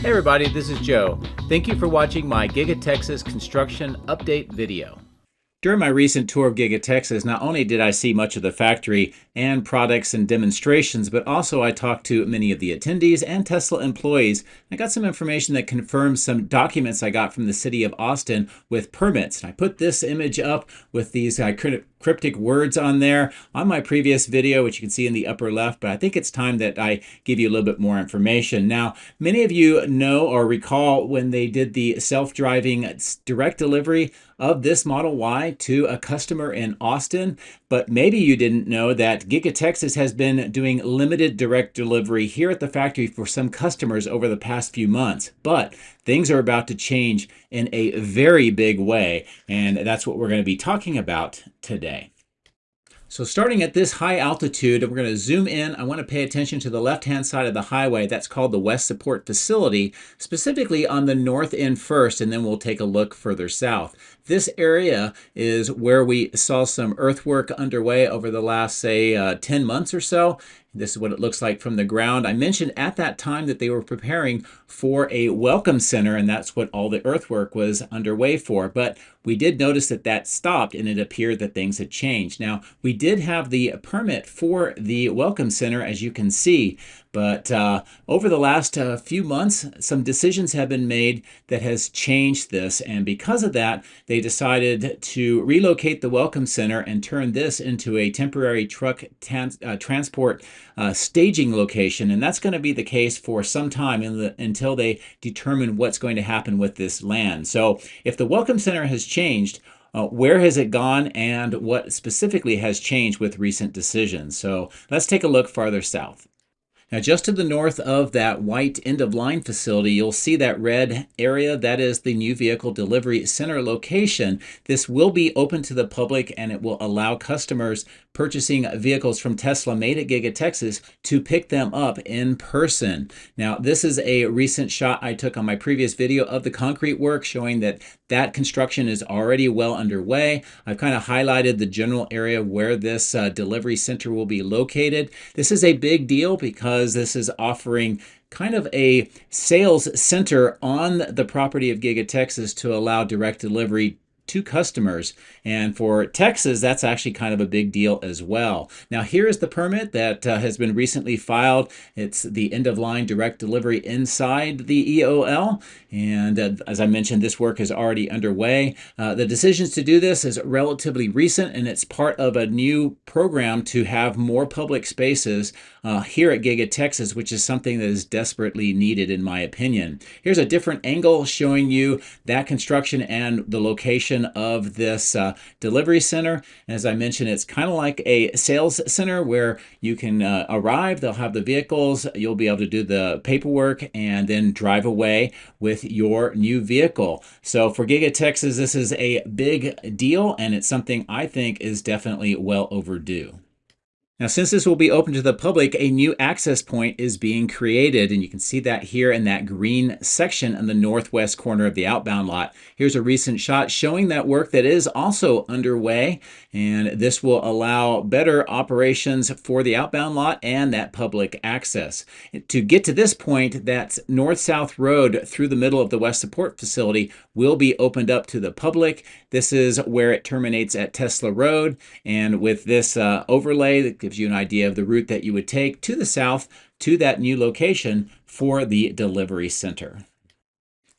Hey everybody, this is Joe. Thank you for watching my Giga Texas construction update video. During my recent tour of Giga Texas, not only did I see much of the factory and products and demonstrations, but also I talked to many of the attendees and Tesla employees. I got some information that confirms some documents I got from the city of Austin with permits. I put this image up with these cryptic words on there on my previous video, which you can see in the upper left, but I think it's time that I give you a little bit more information. Now, many of you know or recall when they did the self-driving direct delivery of this Model Y to a customer in Austin, but maybe you didn't know that Giga Texas has been doing limited direct delivery here at the factory for some customers over the past few months, but things are about to change in a very big way, and that's what we're going to be talking about today. So starting at this high altitude, we're going to zoom in. I want to pay attention to the left-hand side of the highway. That's called the West Support Facility, specifically on the north end first, and then we'll take a look further south. This area is where we saw some earthwork underway over the last, say, 10 months or so. This is what it looks like from the ground. I mentioned at that time that they were preparing for a welcome center, and that's what all the earthwork was underway for. But we did notice that that stopped, and it appeared that things had changed. Now, we did have the permit for the welcome center, as you can see, but over the last few months, some decisions have been made that has changed this, and because of that, they decided to relocate the welcome center and turn this into a temporary truck transport staging location, and that's going to be the case for some time until they determine what's going to happen with this land. So if the welcome center has changed, where has it gone and what specifically has changed with recent decisions? So let's take a look farther south. Now, just to the north of that white end-of-line facility, you'll see that red area. That is the new vehicle delivery center location. This will be open to the public, and it will allow customers purchasing vehicles from Tesla made at Giga Texas to pick them up in person. Now, this is a recent shot I took on my previous video of the concrete work, showing that that construction is already well underway. I've kind of highlighted the general area where this delivery center will be located. This is a big deal because this is offering kind of a sales center on the property of Giga Texas to allow direct delivery to customers. And for Texas, that's actually kind of a big deal as well. Now, here is the permit that has been recently filed. It's the end-of-line direct delivery inside the EOL. And as I mentioned, this work is already underway. The decisions to do this is relatively recent, and it's part of a new program to have more public spaces here at Giga Texas, which is something that is desperately needed, in my opinion. Here's a different angle showing you that construction and the location of this delivery center. And as I mentioned, it's kind of like a sales center where you can arrive, they'll have the vehicles, you'll be able to do the paperwork and then drive away with your new vehicle. So for Giga Texas, this is a big deal, and it's something I think is definitely well overdue. Now, since this will be open to the public, a new access point is being created, and you can see that here in that green section in the northwest corner of the outbound lot. Here's a recent shot showing that work that is also underway, and this will allow better operations for the outbound lot and that public access. To get to this point, that north-south road through the middle of the West Support Facility will be opened up to the public. This is where it terminates at Tesla Road, and with this overlay that gives you an idea of the route that you would take to the south to that new location for the delivery center.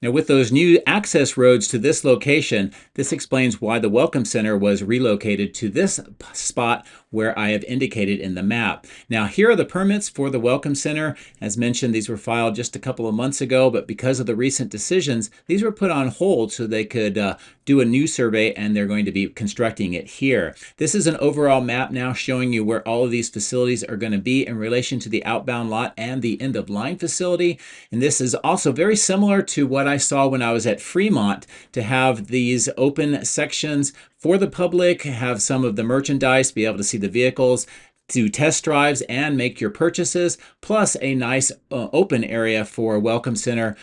Now, with those new access roads to this location, this explains why the Welcome Center was relocated to this spot where I have indicated in the map. Now, here are the permits for the Welcome Center. As mentioned, these were filed just a couple of months ago, but because of the recent decisions, these were put on hold so they could do a new survey, and they're going to be constructing it here. This is an overall map now showing you where all of these facilities are going to be in relation to the outbound lot and the end-of-line facility. And this is also very similar to what I saw when I was at Fremont, to have these open sections for the public, have some of the merchandise, be able to see the vehicles, do test drives and make your purchases, plus a nice open area for a welcome center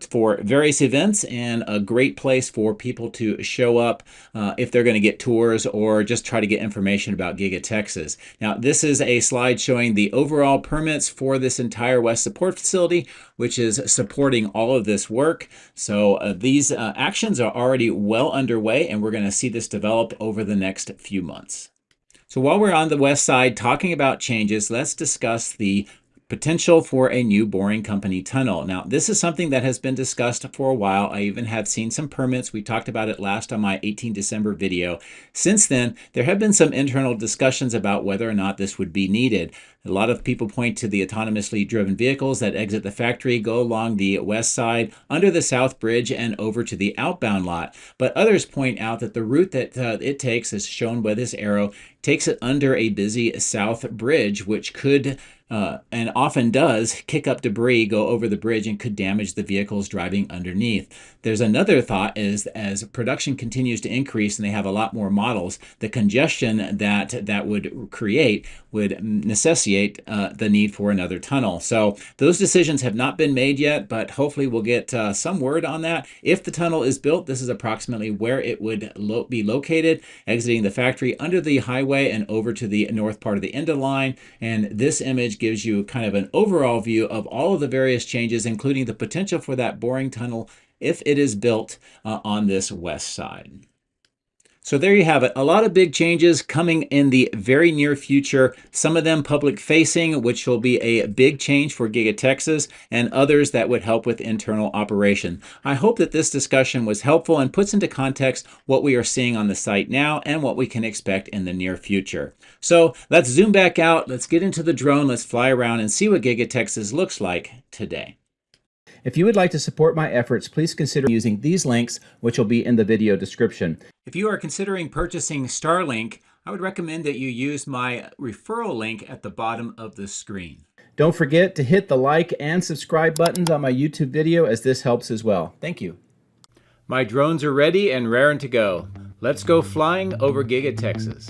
for various events, and a great place for people to show up if they're going to get tours or just try to get information about Giga Texas. Now, this is a slide showing the overall permits for this entire West Support Facility, which is supporting all of this work. So these actions are already well underway, and we're going to see this develop over the next few months. So while we're on the west side talking about changes, let's discuss the potential for a new Boring Company tunnel. Now, this is something that has been discussed for a while. I even have seen some permits. We talked about it last on my 18 December video. Since then, there have been some internal discussions about whether or not this would be needed. A lot of people point to the autonomously driven vehicles that exit the factory, go along the west side, under the south bridge, and over to the outbound lot. But others point out that the route that it takes, as shown by this arrow, takes it under a busy south bridge, which could and often does kick up debris, go over the bridge, and could damage the vehicles driving underneath. There's another thought is, as production continues to increase and they have a lot more models, the congestion that would create would necessitate the need for another tunnel. So those decisions have not been made yet, but hopefully we'll get some word on that. If the tunnel is built, this is approximately where it would be located, exiting the factory under the highway and over to the north part of the end of the line. And this image gives you kind of an overall view of all of the various changes, including the potential for that boring tunnel if it is built on this west side. So there you have it. A lot of big changes coming in the very near future. Some of them public facing, which will be a big change for Giga Texas, and others that would help with internal operation. I hope that this discussion was helpful and puts into context what we are seeing on the site now and what we can expect in the near future. So let's zoom back out. Let's get into the drone. Let's fly around and see what Giga Texas looks like today. If you would like to support my efforts, please consider using these links, which will be in the video description. If you are considering purchasing Starlink, I would recommend that you use my referral link at the bottom of the screen. Don't forget to hit the like and subscribe buttons on my YouTube video, as this helps as well. Thank you. My drones are ready and raring to go. Let's go flying over Giga Texas.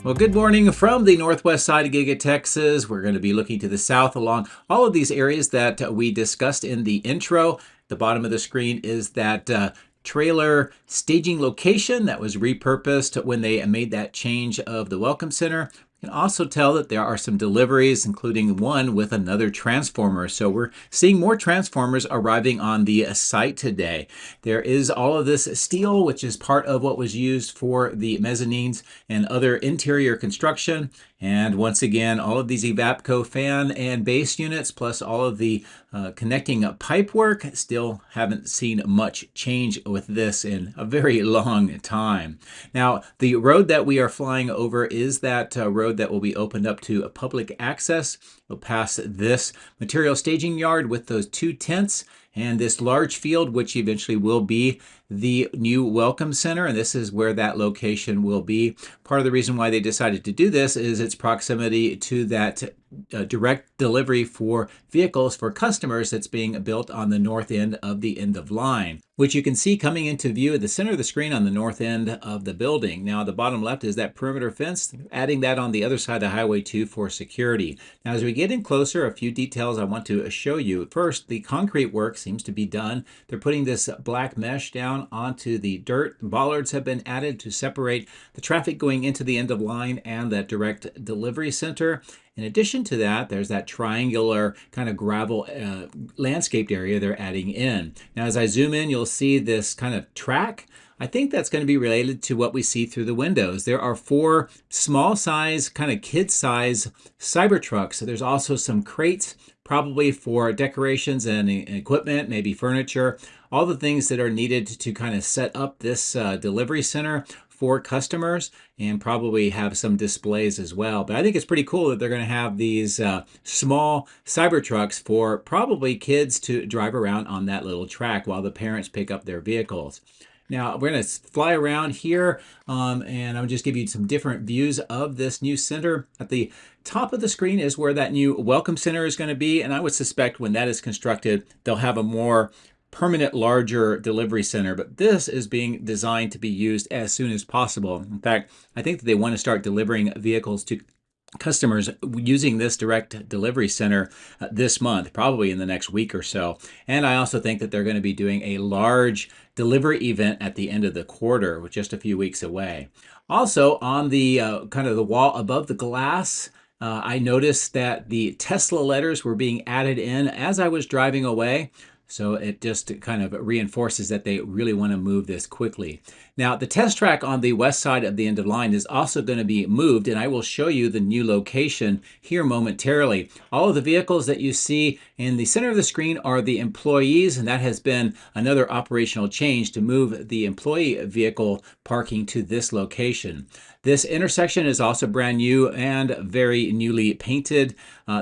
Well, good morning from the northwest side of Giga Texas. We're going to be looking to the south along all of these areas that we discussed in the intro. The bottom of the screen is that trailer staging location that was repurposed when they made that change of the Welcome Center. You can also tell that there are some deliveries, including one with another transformer. So we're seeing more transformers arriving on the site today. There is all of this steel, which is part of what was used for the mezzanines and other interior construction. And once again, all of these Evapco fan and base units, plus all of the connecting pipe work, still haven't seen much change with this in a very long time. Now, the road that we are flying over is that road that will be opened up to public access. We'll pass this material staging yard with those two tents and this large field, which eventually will be the new Welcome Center, and this is where that location will be. Part of the reason why they decided to do this is its proximity to that direct delivery for vehicles for customers that's being built on the north end of the end of line, which you can see coming into view at the center of the screen on the north end of the building. Now, the bottom left is that perimeter fence, adding that on the other side of Highway 2 for security. Now, as we get in closer, a few details I want to show you. First, the concrete work seems to be done. They're putting this black mesh down onto the dirt. Bollards have been added to separate the traffic going into the end of line and that direct delivery center. In addition to that, there's that triangular kind of gravel landscaped area they're adding in. Now, as I zoom in, you'll see this kind of track. I think that's going to be related to what we see through the windows. There are 4 small size, kind of kid size Cybertrucks. So there's also some crates, probably for decorations and equipment, maybe furniture, all the things that are needed to kind of set up this delivery center for customers and probably have some displays as well. But I think it's pretty cool that they're going to have these small Cybertrucks for probably kids to drive around on that little track while the parents pick up their vehicles. Now we're going to fly around here and I'll just give you some different views of this new center. At the top of the screen is where that new welcome center is going to be, and I would suspect when that is constructed, they'll have a more permanent, larger delivery center, but this is being designed to be used as soon as possible. In fact, I think that they want to start delivering vehicles to customers using this direct delivery center this month, probably in the next week or so. And I also think that they're going to be doing a large delivery event at the end of the quarter, with just a few weeks away. Also, on the kind of the wall above the glass, I noticed that the Tesla letters were being added in as I was driving away. So it just kind of reinforces that they really want to move this quickly. Now, the test track on the west side of the end of line is also going to be moved, and I will show you the new location here momentarily. All of the vehicles that you see in the center of the screen are the employees, and that has been another operational change to move the employee vehicle parking to this location. This intersection is also brand new and very newly painted.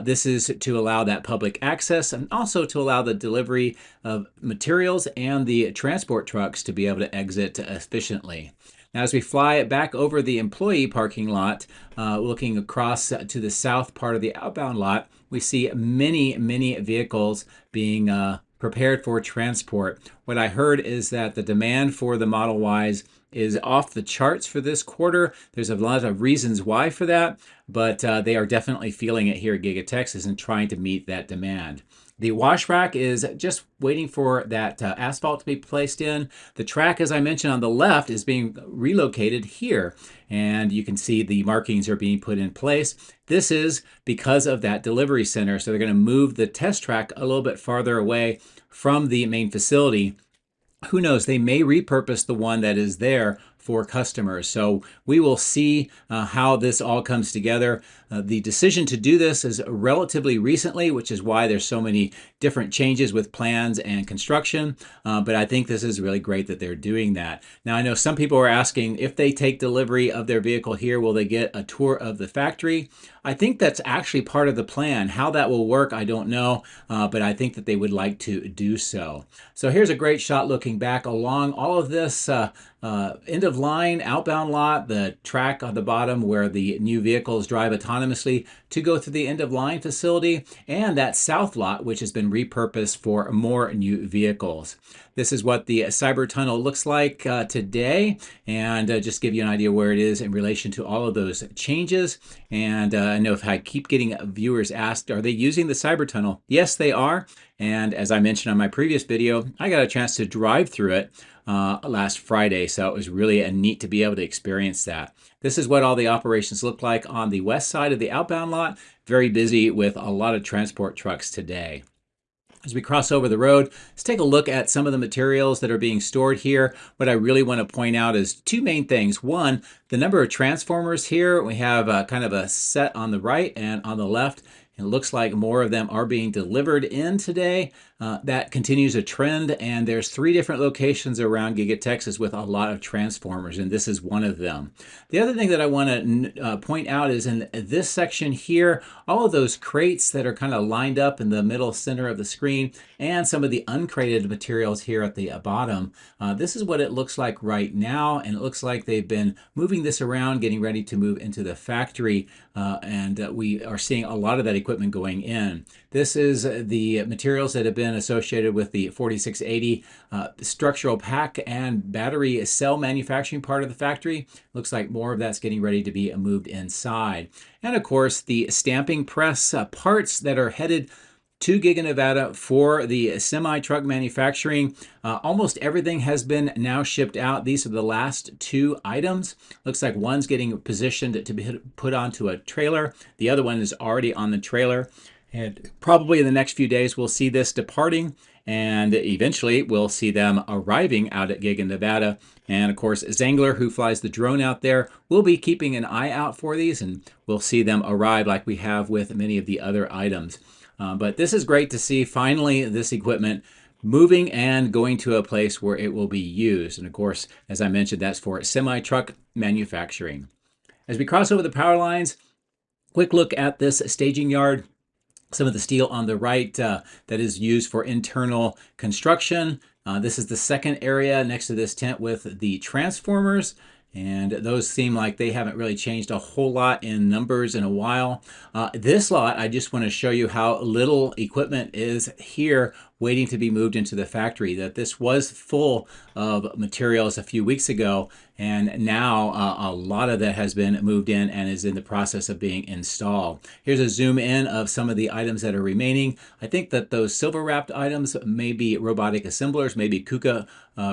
This is to allow that public access and also to allow the delivery of materials and the transport trucks to be able to exit efficiently. Now, as we fly back over the employee parking lot, looking across to the south part of the outbound lot, we see many vehicles being prepared for transport. What I heard is that the demand for the Model Ys is off the charts for this quarter. There's a lot of reasons why for that, but they are definitely feeling it here at Giga Texas and trying to meet that demand. The wash rack is just waiting for that asphalt to be placed in. The track, as I mentioned on the left, is being relocated here, and you can see the markings are being put in place. This is because of that delivery center, so they're going to move the test track a little bit farther away from the main facility. Who knows, they may repurpose the one that is there for customers. So we will see how this all comes together. The decision to do this is relatively recently, which is why there's so many different changes with plans and construction. But I think this is really great that they're doing that. Now, I know some people are asking if they take delivery of their vehicle here, will they get a tour of the factory? I think that's actually part of the plan. How that will work, I don't know, but I think that they would like to do so. So here's a great shot looking back along all of this end of line, outbound lot, the track on the bottom where the new vehicles drive autonomously to go through the end of line facility, and that south lot, which has been repurposed for more new vehicles. This is what the Cyber Tunnel looks like today, and just give you an idea where it is in relation to all of those changes. And I know if I keep getting viewers asked, are they using the Cyber Tunnel? Yes, they are. And as I mentioned on my previous video, I got a chance to drive through it last Friday, so it was really neat to be able to experience that. This is what all the operations look like on the west side of the outbound lot. Very busy with a lot of transport trucks today. As we cross over the road, let's take a look at some of the materials that are being stored here. What I really want to point out is two main things. One, the number of transformers here. We have kind of a set on the right and on the left. It looks like more of them are being delivered in today. That continues a trend, and there's 3 different locations around Giga Texas with a lot of transformers, and this is one of them. The other thing that I want to point out is in this section here, all of those crates that are kind of lined up in the middle center of the screen, and some of the uncrated materials here at the bottom. This is what it looks like right now, and it looks like they've been moving this around, getting ready to move into the factory, and we are seeing a lot of that equipment going in. This is the materials that have been associated with the 4680 structural pack and battery cell manufacturing part of the factory. Looks like more of that's getting ready to be moved inside. And of course, the stamping press parts that are headed to Giga Nevada for the semi-truck manufacturing. Almost everything has been now shipped out. These are the last 2 items. Looks like one's getting positioned to be put onto a trailer. The other one is already on the trailer. And probably in the next few days, we'll see this departing, and eventually we'll see them arriving out at Giga Nevada. And of course, Zangler, who flies the drone out there, will be keeping an eye out for these, and we'll see them arrive like we have with many of the other items. But this is great to see finally this equipment moving and going to a place where it will be used. And of course, as I mentioned, that's for semi-truck manufacturing. As we cross over the power lines, quick look at this staging yard. Some of the steel on the right that is used for internal construction. This is the second area next to this tent with the transformers. And those seem like they haven't really changed a whole lot in numbers in a while. This lot, I just want to show you how little equipment is here waiting to be moved into the factory. That this was full of materials a few weeks ago, and now a lot of that has been moved in and is in the process of being installed. Here's a zoom in of some of the items that are remaining. I think that those silver wrapped items may be robotic assemblers, maybe KUKA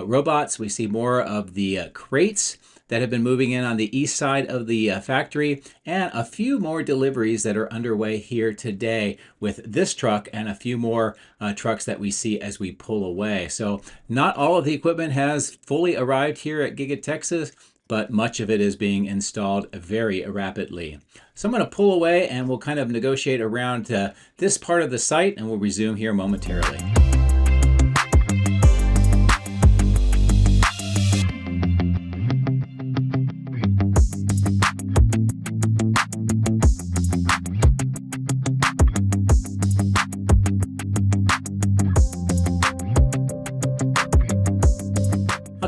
robots. We see more of the crates that have been moving in on the east side of the factory, and a few more deliveries that are underway here today with this truck and a few more trucks that we see as we pull away. So not all of the equipment has fully arrived here at Giga Texas, but much of it is being installed very rapidly. So I'm going to pull away and we'll kind of negotiate around this part of the site, and we'll resume here momentarily.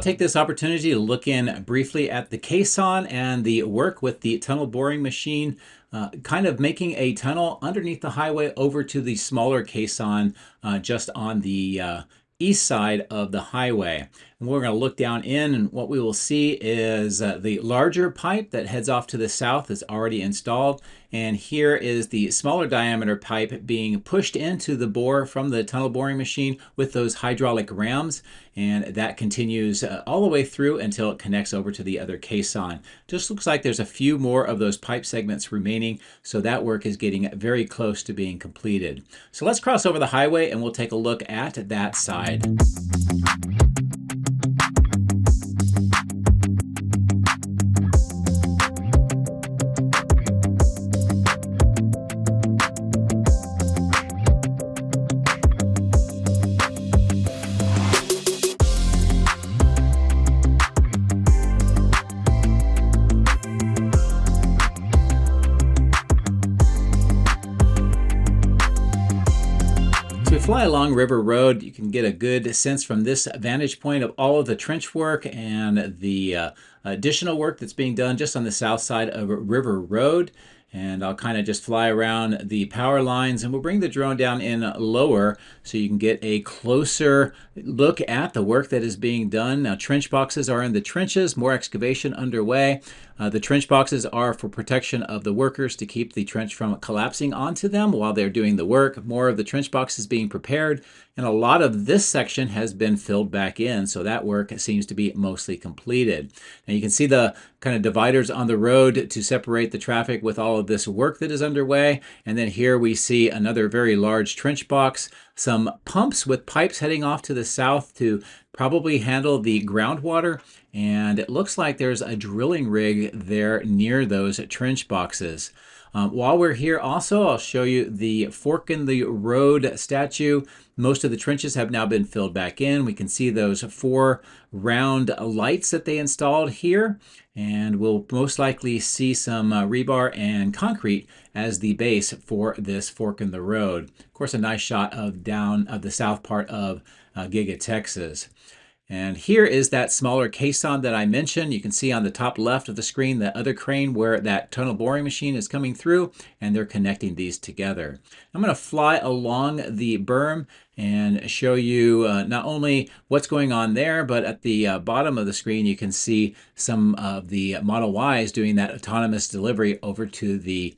Take this opportunity to look in briefly at the caisson and the work with the tunnel boring machine, kind of making a tunnel underneath the highway over to the smaller caisson just on the east side of the highway. And we're going to look down in, and what we will see is the larger pipe that heads off to the south is already installed, and here is the smaller diameter pipe being pushed into the bore from the tunnel boring machine with those hydraulic rams, and that continues all the way through until it connects over to the other caisson. Just looks like there's a few more of those pipe segments remaining, so that work is getting very close to being completed. So let's cross over the highway and we'll take a look at that side. Fly along River Road, you can get a good sense from this vantage point of all of the trench work and the additional work that's being done just on the south side of River Road. And I'll kind of just fly around the power lines, and we'll bring the drone down in lower so you can get a closer look at the work that is being done. Now, trench boxes are in the trenches, more excavation underway. The trench boxes are for protection of the workers to keep the trench from collapsing onto them while they're doing the work. More of the trench boxes being prepared, and a lot of this section has been filled back in, so that work seems to be mostly completed. Now you can see the kind of dividers on the road to separate the traffic with all of this work that is underway, and then here we see another very large trench box, some pumps with pipes heading off to the south to probably handle the groundwater, and it looks like there's a drilling rig there near those trench boxes. While we're here also, I'll show you the fork in the road statue. Most of the trenches have now been filled back in. We can see those 4 round lights that they installed here, and we'll most likely see some rebar and concrete as the base for this fork in the road. Of course, a nice shot of down of the south part of Giga Texas. And here is that smaller caisson that I mentioned. You can see on the top left of the screen the other crane where that tunnel boring machine is coming through, and they're connecting these together. I'm going to fly along the berm and show you not only what's going on there, but at the bottom of the screen you can see some of the Model Ys doing that autonomous delivery over to the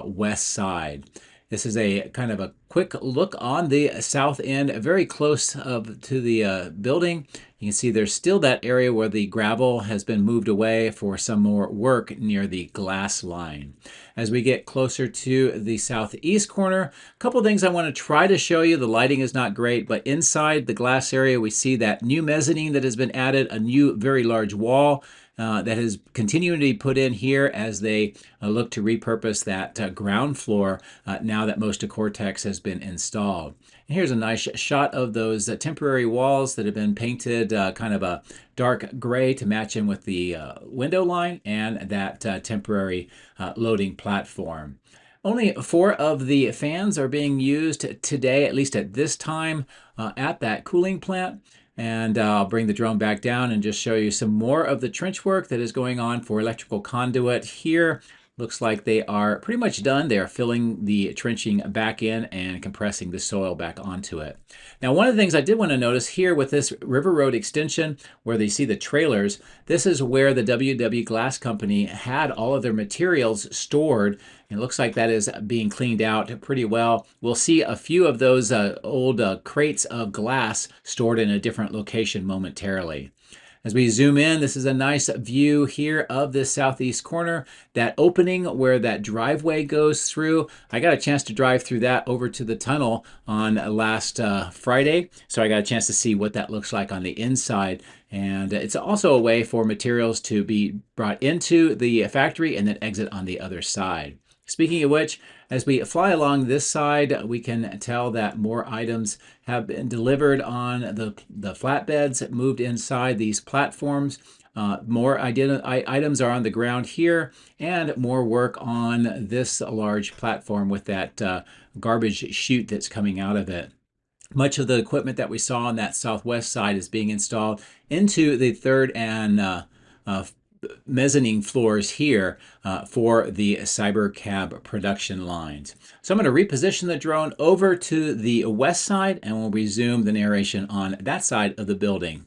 west side. This is a kind of a quick look on the south end, very close to the building. You can see there's still that area where the gravel has been moved away for some more work near the glass line. As we get closer to the southeast corner, a couple things I want to try to show you. The lighting is not great, but inside the glass area we see that new mezzanine that has been added, a new very large wall. that is continuing to be put in here as they look to repurpose that ground floor now that most of Cortex has been installed. And here's a nice shot of those temporary walls that have been painted kind of a dark gray to match in with the window line and that temporary loading platform. Only 4 of the fans are being used today, at least at this time, at that cooling plant. And I'll bring the drone back down and just show you some more of the trench work that is going on for electrical conduit here. Looks like they are pretty much done. They are filling the trenching back in and compressing the soil back onto it. Now, one of the things I did want to notice here with this River Road extension, where they see the trailers, this is where the WW Glass Company had all of their materials stored. It looks like that is being cleaned out pretty well. We'll see a few of those old crates of glass stored in a different location momentarily. As we zoom in, this is a nice view here of this southeast corner, that opening where that driveway goes through. I got a chance to drive through that over to the tunnel on last Friday, so I got a chance to see what that looks like on the inside. And it's also a way for materials to be brought into the factory and then exit on the other side. Speaking of which, as we fly along this side, we can tell that more items have been delivered on the flatbeds, moved inside these platforms. More items are on the ground here, and more work on this large platform with that garbage chute that's coming out of it. Much of the equipment that we saw on that southwest side is being installed into the third and mezzanine floors here for the Cybercab production lines. So I'm going to reposition the drone over to the west side, and we'll resume the narration on that side of the building.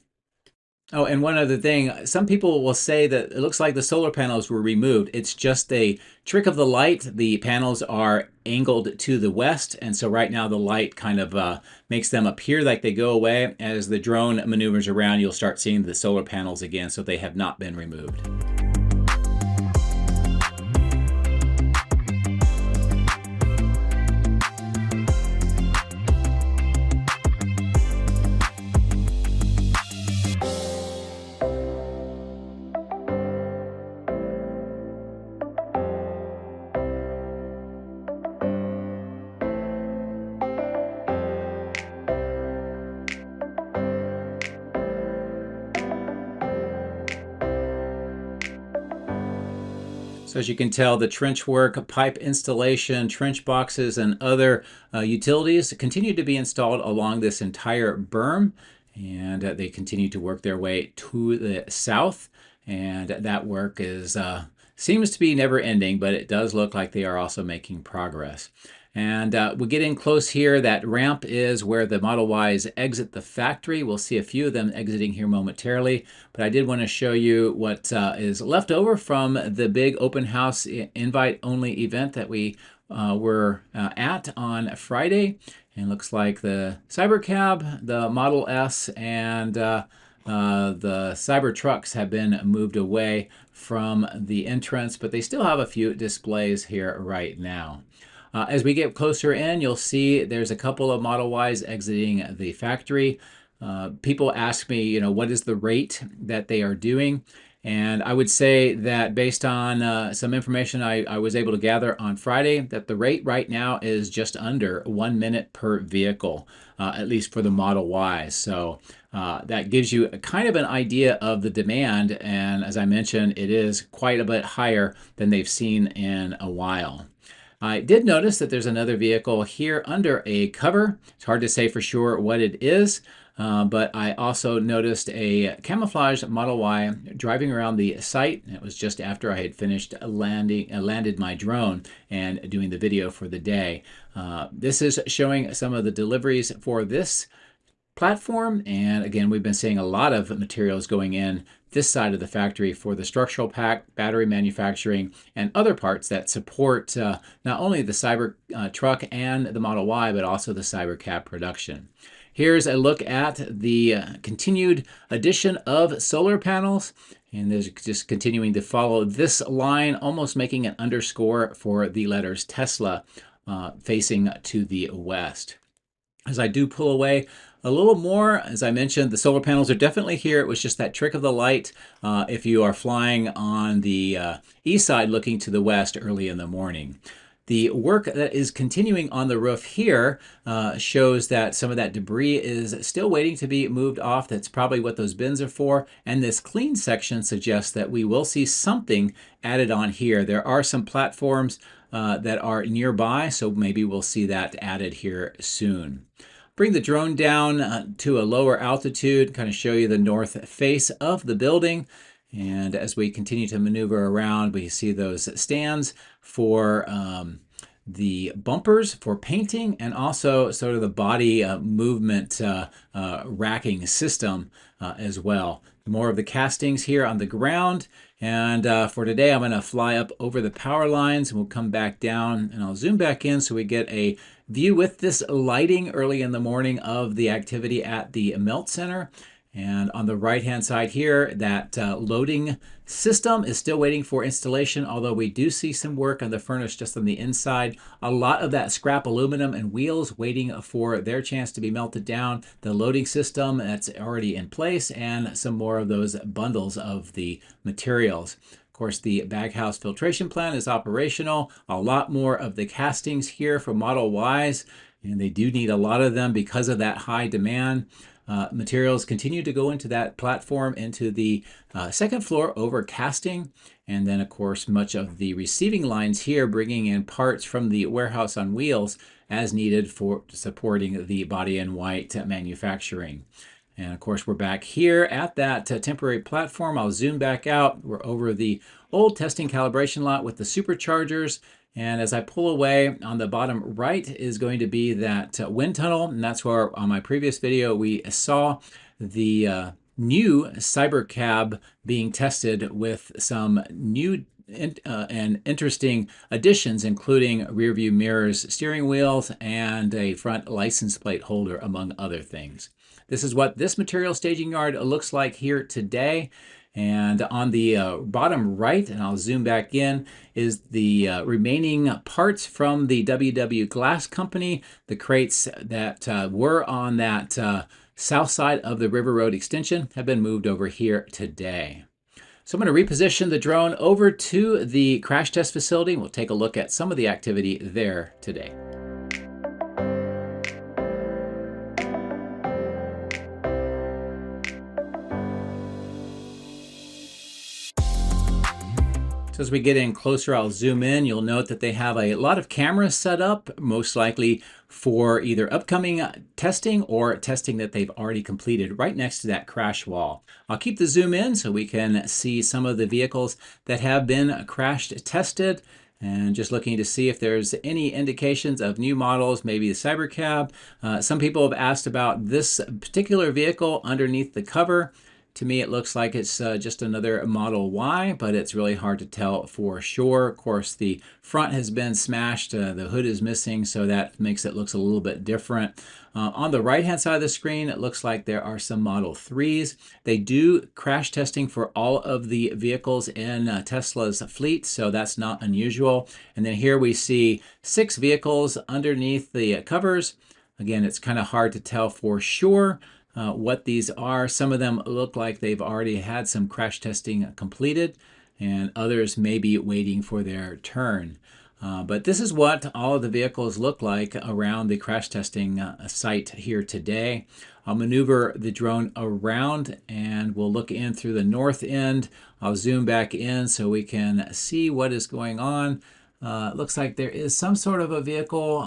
Oh, and one other thing, some people will say that it looks like the solar panels were removed. It's just a trick of the light. The panels are angled to the west, and so right now the light kind of makes them appear like they go away. As the drone maneuvers around, you'll start seeing the solar panels again, so they have not been removed. So as you can tell, the trench work, pipe installation, trench boxes, and other utilities continue to be installed along this entire berm, and they continue to work their way to the south, and that work is seems to be never ending, but it does look like they are also making progress. And we get in close here. That ramp is where the Model Ys exit the factory. We'll see a few of them exiting here momentarily, but I did want to show you what is left over from the big open house invite-only event that we were at on Friday. And it looks like the Cybercab, the Model S, and the Cybertrucks have been moved away from the entrance, but they still have a few displays here right now. As we get closer in, you'll see there's a couple of Model Ys exiting the factory. People ask me, what is the rate that they are doing? And I would say that based on some information I was able to gather on Friday, that the rate right now is just under 1 minute per vehicle, at least for the Model Y. So that gives you kind of an idea of the demand. And as I mentioned, it is quite a bit higher than they've seen in a while. I did notice that there's another vehicle here under a cover. It's hard to say for sure what it is, but I also noticed a camouflaged Model Y driving around the site. It was just after I had finished landed my drone and doing the video for the day. This is showing some of the deliveries for this platform, and again, we've been seeing a lot of materials going in this side of the factory for the structural pack, battery manufacturing, and other parts that support not only the Cybertruck and the Model Y, but also the Cybercab production. Here's a look at the continued addition of solar panels, and there's just continuing to follow this line, almost making an underscore for the letters Tesla facing to the west. As I do pull away A little more, as I mentioned, the solar panels are definitely here. It was just that trick of the light if you are flying on the east side looking to the west early in the morning. The work that is continuing on the roof here shows that some of that debris is still waiting to be moved off. That's probably what those bins are for. And this clean section suggests that we will see something added on here. There are some platforms that are nearby, so maybe we'll see that added here soon. Bring the drone down to a lower altitude, kind of show you the north face of the building. And as we continue to maneuver around, we see those stands for the bumpers for painting, and also sort of the body movement racking system as well. More of the castings here on the ground. And for today, I'm going to fly up over the power lines, and we'll come back down, and I'll zoom back in so we get a view with this lighting early in the morning of the activity at the melt center. And on the right-hand side here, that loading system is still waiting for installation, although we do see some work on the furnace just on the inside. A lot of that scrap aluminum and wheels waiting for their chance to be melted down. The loading system that's already in place, and some more of those bundles of the materials. Of course, the baghouse filtration plant is operational. A lot more of the castings here for Model Ys, and they do need a lot of them because of that high demand. Materials continue to go into that platform, into the second floor over casting. And then, of course, much of the receiving lines here bringing in parts from the warehouse on wheels as needed for supporting the body in white manufacturing. And of course, we're back here at that temporary platform. I'll zoom back out. We're over the old testing calibration lot with the superchargers. And as I pull away, on the bottom right is going to be that wind tunnel. And that's where on my previous video, we saw the new Cybercab being tested with some new and interesting additions, including rear view mirrors, steering wheels, and a front license plate holder, among other things. This is what this material staging yard looks like here today. And on the bottom right, and I'll zoom back in, is the remaining parts from the WW Glass Company. The crates that were on that south side of the River Road extension have been moved over here today. So I'm going to reposition the drone over to the crash test facility. We'll take a look at some of the activity there today. As we get in closer, I'll zoom in. You'll note that they have a lot of cameras set up, most likely for either upcoming testing or testing that they've already completed right next to that crash wall. I'll keep the zoom in so we can see some of the vehicles that have been crash tested, and just looking to see if there's any indications of new models, maybe the Cybercab. Some people have asked about this particular vehicle underneath the cover. To me, it looks like it's just another Model Y, but it's really hard to tell for sure. Of course, the front has been smashed, the hood is missing, so that makes it look a little bit different. On the right-hand side of the screen, it looks like there are some Model 3s. They do crash testing for all of the vehicles in Tesla's fleet, so that's not unusual. And then here we see 6 vehicles underneath the covers. Again, it's kind of hard to tell for sure what these are. Some of them look like they've already had some crash testing completed, and others may be waiting for their turn. But this is what all of the vehicles look like around the crash testing site here today. I'll maneuver the drone around, and we'll look in through the north end. I'll zoom back in so we can see what is going on. It looks like there is some sort of a vehicle.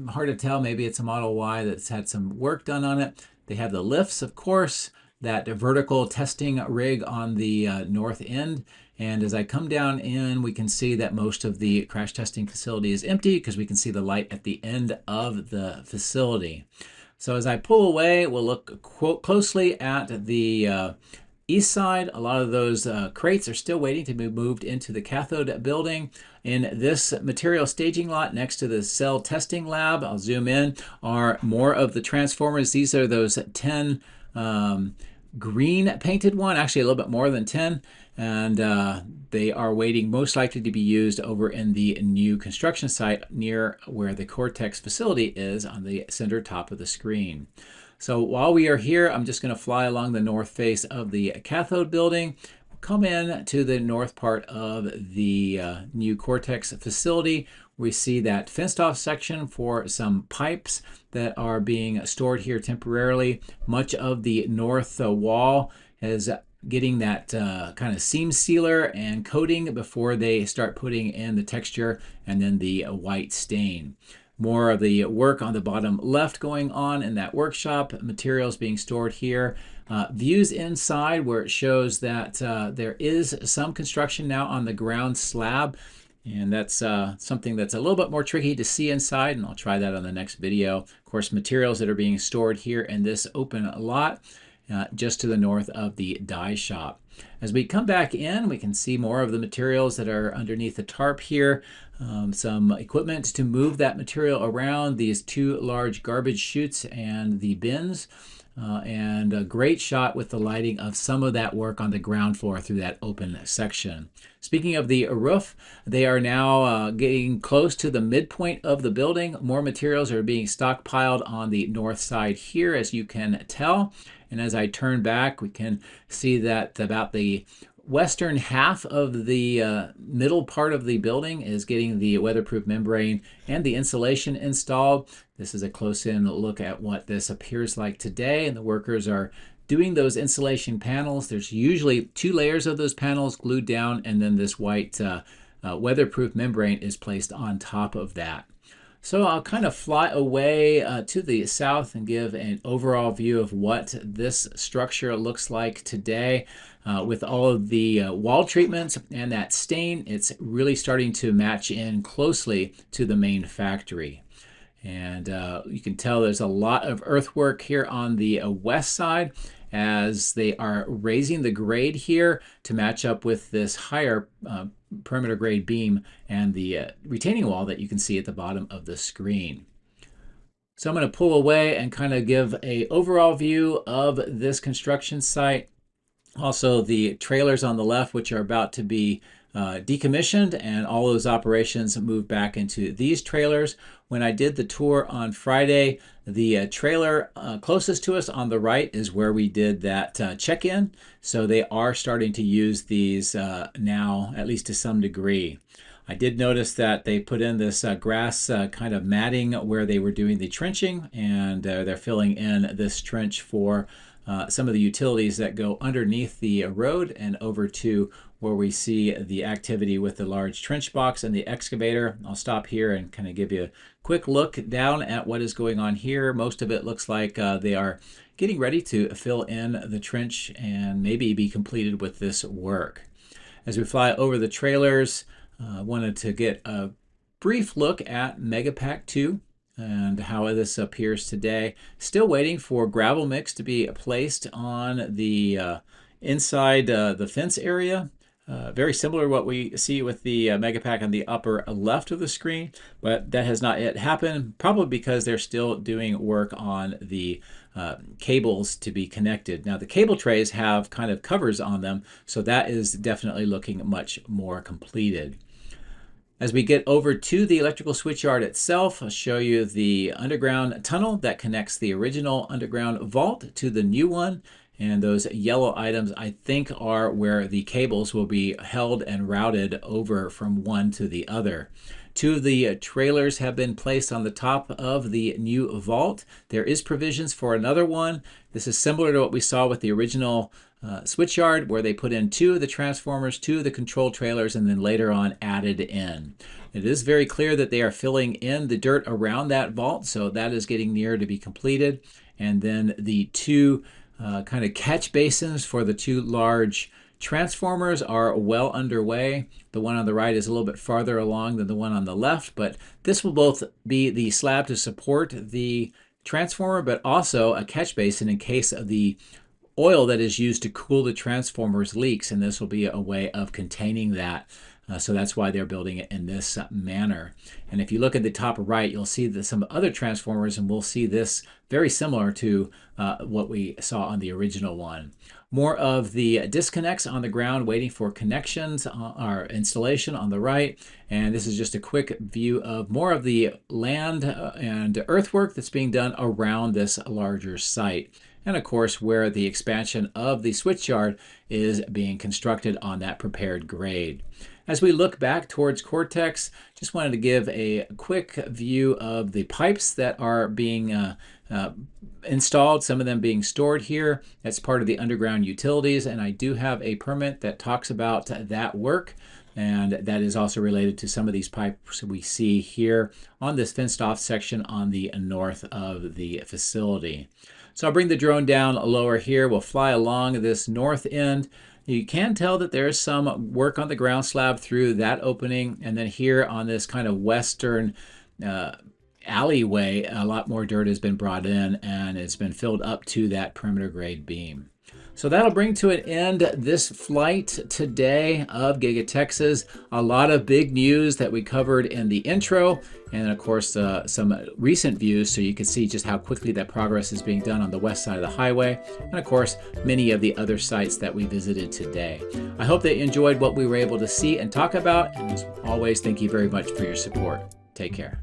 Hard to tell. Maybe it's a Model Y that's had some work done on it. They have the lifts, of course, that vertical testing rig on the north end. And as I come down in, we can see that most of the crash testing facility is empty because we can see the light at the end of the facility. So as I pull away, we'll look closely at the east side. A lot of those crates are still waiting to be moved into the cathode building. In this material staging lot next to the cell testing lab, I'll zoom in, are more of the transformers. These are those 10 green painted one, actually a little bit more than 10. And they are waiting most likely to be used over in the new construction site near where the Cortex facility is on the center top of the screen. So while we are here, I'm just going to fly along the north face of the cathode building, come in to the north part of the new Cortex facility. We see that fenced off section for some pipes that are being stored here temporarily. Much of the north wall is getting that kind of seam sealer and coating before they start putting in the texture and then the white stain. More of the work on the bottom left going on in that workshop, materials being stored here. Views inside where it shows that there is some construction now on the ground slab, and that's something that's a little bit more tricky to see inside, and I'll try that on the next video. Of course, materials that are being stored here in this open lot just to the north of the die shop. As we come back in, we can see more of the materials that are underneath the tarp here. Some equipment to move that material around, these two large garbage chutes and the bins. And a great shot with the lighting of some of that work on the ground floor through that open section. Speaking of the roof, they are now getting close to the midpoint of the building. More materials are being stockpiled on the north side here, as you can tell. And as I turn back, we can see that about the western half of the middle part of the building is getting the weatherproof membrane and the insulation installed. This is a close-in look at what this appears like today, and the workers are doing those insulation panels. There's usually 2 layers of those panels glued down, and then this white weatherproof membrane is placed on top of that. So I'll kind of fly away to the south and give an overall view of what this structure looks like today. With all of the wall treatments and that stain, it's really starting to match in closely to the main factory. And you can tell there's a lot of earthwork here on the west side as they are raising the grade here to match up with this higher perimeter grade beam and the retaining wall that you can see at the bottom of the screen. So I'm going to pull away and kind of give an overall view of this construction site. Also the trailers on the left, which are about to be decommissioned, and all those operations move back into these trailers. When I did the tour on Friday, the trailer closest to us on the right is where we did that check-in. So they are starting to use these now, at least to some degree. I did notice that they put in this grass kind of matting where they were doing the trenching, and they're filling in this trench for some of the utilities that go underneath the road and over to where we see the activity with the large trench box and the excavator. I'll stop here and kind of give you a quick look down at what is going on here. Most of it looks like they are getting ready to fill in the trench and maybe be completed with this work. As we fly over the trailers, I wanted to get a brief look at Megapack 2 and how this appears today. Still waiting for gravel mix to be placed on the inside the fence area. Very similar to what we see with the Megapack on the upper left of the screen, but that has not yet happened, probably because they're still doing work on the cables to be connected. Now the cable trays have kind of covers on them, so that is definitely looking much more completed. As we get over to the electrical switchyard itself, I'll show you the underground tunnel that connects the original underground vault to the new one. And those yellow items, I think, are where the cables will be held and routed over from one to the other. 2 of the trailers have been placed on the top of the new vault. There is provisions for another one. This is similar to what we saw with the original switchyard, where they put in 2 of the transformers, 2 of the control trailers, and then later on added in. It is very clear that they are filling in the dirt around that vault, so that is getting near to be completed. And then the 2 kind of catch basins for the 2 large transformers are well underway. The one on the right is a little bit farther along than the one on the left, but this will both be the slab to support the transformer, but also a catch basin in case of the oil that is used to cool the transformers leaks, and this will be a way of containing that So that's why they're building it in this manner. And if you look at the top right, you'll see that some other transformers, and we'll see this very similar to what we saw on the original one. More of the disconnects on the ground waiting for connections or installation on the right. And this is just a quick view of more of the land and earthwork that's being done around this larger site. And of course, where the expansion of the switchyard is being constructed on that prepared grade. As we look back towards Cortex, just wanted to give a quick view of the pipes that are being installed, some of them being stored here. That's part of the underground utilities, and I do have a permit that talks about that work, and that is also related to some of these pipes we see here on this fenced off section on the north of the facility. So I'll bring the drone down lower here. We'll fly along this north end. You can tell that there's some work on the ground slab through that opening, and then here on this kind of western alleyway, a lot more dirt has been brought in and it's been filled up to that perimeter grade beam. So that'll bring to an end this flight today of Giga Texas. A lot of big news that we covered in the intro, and of course some recent views so you can see just how quickly that progress is being done on the west side of the highway, and of course many of the other sites that we visited today. I hope that you enjoyed what we were able to see and talk about, and as always, thank you very much for your support. Take care.